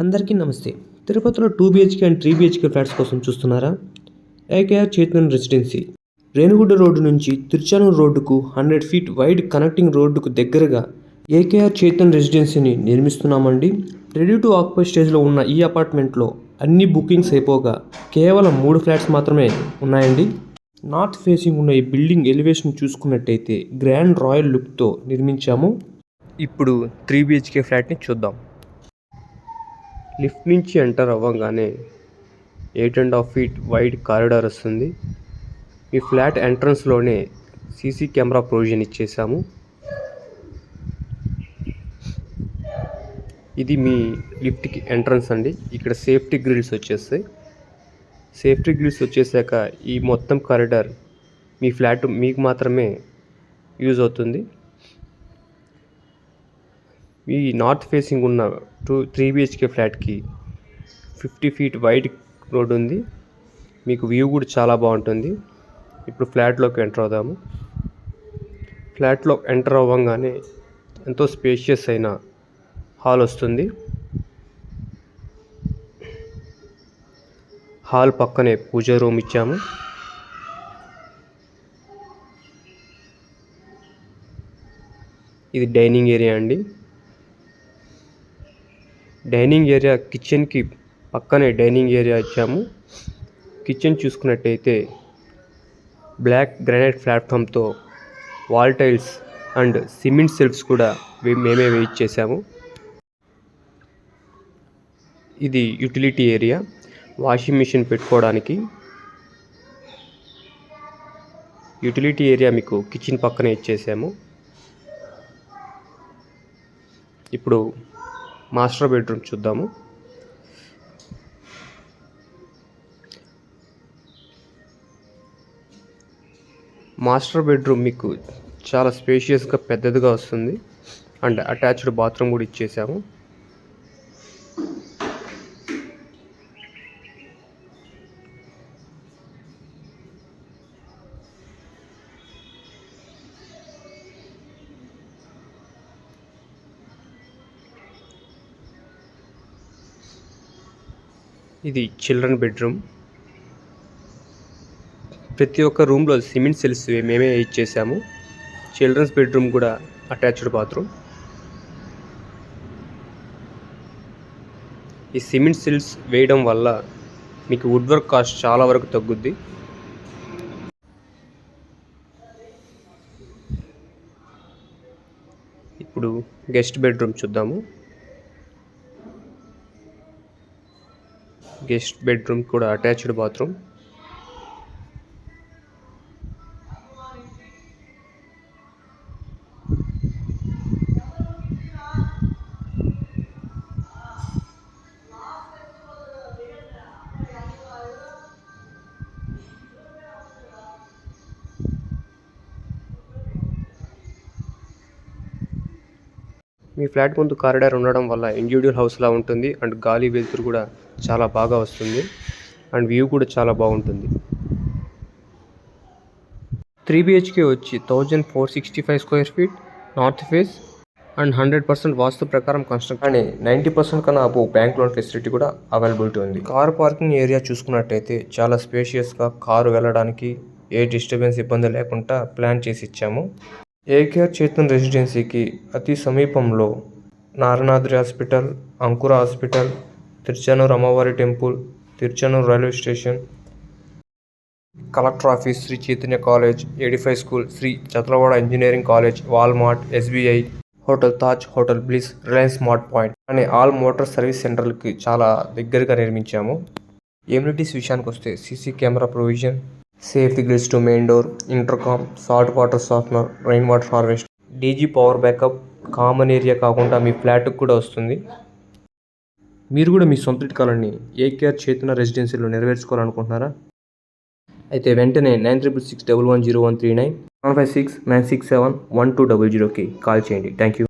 అందరికీ నమస్తే. తిరుపతిలో 2 బీహెచ్కే అండ్ 3 బీహెచ్కే ఫ్లాట్స్ కోసం చూస్తున్నారా? AKR Chetan residency Renigunta road నుంచి తిరుచానూరు రోడ్డుకు 100 ఫీట్ వైడ్ కనెక్టింగ్ రోడ్డుకు దగ్గరగా ఏకేఆర్ చేతన్ రెసిడెన్సీని నిర్మిస్తున్నామండి. రెడీ టు ఆక్యుపై స్టేజ్లో ఉన్న ఈ అపార్ట్మెంట్లో అన్ని బుకింగ్స్ అయిపోగా కేవలం 3 ఫ్లాట్స్ మాత్రమే ఉన్నాయండి. నార్త్ ఫేసింగ్ ఉన్న ఈ బిల్డింగ్ ఎలివేషన్ చూసుకున్నట్టయితే గ్రాండ్ రాయల్ లుక్తో నిర్మించాము. ఇప్పుడు 3 బీహెచ్కే ఫ్లాట్ని చూద్దాం. లిఫ్ట్ నుంచి ఎంటర్ అవ్వగానే 8.5 ఫీట్ వైడ్ కారిడార్ వస్తుంది. మీ ఫ్లాట్ ఎంట్రన్స్లోనే సీసీ కెమెరా ప్రొవిజన్ ఇచ్చేసాము. ఇది మీ లిఫ్ట్కి ఎంట్రన్స్ అండి. ఇక్కడ సేఫ్టీ గ్రిల్స్ వచ్చేస్తాయి. సేఫ్టీ గ్రిల్స్ వచ్చేసాక ఈ మొత్తం కారిడార్ మీ ఫ్లాట్ మీకు మాత్రమే యూజ్ అవుతుంది. ఈ నార్త్ ఫేసింగ్ ఉన్న 3 బీహెచ్కే ఫ్లాట్కి 50 ఫీట్ వైడ్ రోడ్ ఉంది. మీకు వ్యూ కూడా చాలా బాగుంటుంది. ఇప్పుడు ఫ్లాట్లోకి ఎంటర్ అవుదాము. ఫ్లాట్లో ఎంటర్ అవ్వగానే ఎంతో స్పేషియస్ అయిన హాల్ వస్తుంది. హాల్ పక్కనే పూజా రూమ్ ఇచ్చాము. ఇది డైనింగ్ ఏరియా అండి. డైనింగ్ ఏరియా కిచెన్కి పక్కనే డైనింగ్ ఏరియా ఇచ్చాము. కిచెన్ చూసుకున్నట్టయితే బ్లాక్ గ్రానైట్ ప్లాట్ఫామ్తో wall tiles and cement shelves కూడా మేమే వేయించేసాము. ఇది యూటిలిటీ ఏరియా, వాషింగ్ మిషన్ పెట్టుకోవడానికి. యూటిలిటీ ఏరియా మీకు కిచెన్ పక్కనే ఇచ్చేసాము. ఇప్పుడు మాస్టర్ బెడ్రూమ్ చూద్దాము. మాస్టర్ బెడ్రూమ్ మీకు చాలా స్పేషియస్గా పెద్దదిగా వస్తుంది అండ్ అటాచ్డ్ బాత్రూమ్ కూడా ఇచ్చేసాము. ఇది చిల్డ్రన్ బెడ్రూమ్. ప్రతి ఒక్క రూమ్లో సిమెంట్ సెల్స్ మేమే ఇచ్చేసాము. చిల్డ్రన్స్ బెడ్రూమ్ కూడా అటాచ్డ్ బాత్రూమ్. ఈ సిమెంట్ సెల్స్ వేయడం వల్ల మీకు వుడ్ వర్క్ కాస్ట్ చాలా వరకు తగ్గుద్ది. ఇప్పుడు గెస్ట్ బెడ్రూమ్ చూద్దాము. గెస్ట్ బెడ్రూమ్ కూడా అటాచ్డ్ బాత్రూమ్. మీ ఫ్లాట్ ముందు కారిడార్ ఉండడం వల్ల ఇండివిజువల్ హౌస్లా ఉంటుంది అండ్ గాలి వెలుతురు కూడా చాలా బాగా వస్తుంది అండ్ వ్యూ కూడా చాలా బాగుంటుంది. 3 బీహెచ్కే వచ్చి 1465 square feet, north face and 100% వాస్తు ప్రకారం కన్స్ట్రక్ట్ అని 90% కన్నా అబోవ్ బ్యాంక్ లోన్ ఫెసిలిటీ కూడా అవైలబిలిటీ ఉంది. కార్ పార్కింగ్ ఏరియా చూసుకున్నట్టయితే చాలా స్పేషియస్గా కారు వెళ్ళడానికి ఏ డిస్టర్బెన్స్ ఇబ్బంది లేకుండా ప్లాన్ చేసి ఇచ్చాము. ఏకేఆర్ చేతన్ రెసిడెన్సీకి అతి సమీపంలో నారాయణాద్రి హాస్పిటల్, అంకుర హాస్పిటల్, తిరుచానూరు అమ్మవారి temple, Tiruchanur railway station, collector office, Shri Chaitanya college, 85 school, Shri Chatalavada engineering college, Walmart, SBI, hotel Taj, hotel Bliss, Reliance smart point అనే ఆల్ మోటార్ సర్వీస్ సెంటర్లకి చాలా దగ్గరగా నిర్మించాము. ఎమ్యూనిటీస్ విషయానికి వస్తే CC camera provision, safety grills to main door, intercom, salt water softener, rain water harvest, DG power backup, common area కాకుండా మీ ఫ్లాట్కి కూడా వస్తుంది. మీరు కూడా మీ సొంత కలని ఏకేఆర్ చేతన్ రెసిడెన్సీలో నెరవేర్చుకోవాలనుకుంటున్నారా? అయితే వెంటనే 96611013915696711200కి కాల్ చేయండి. Thank you.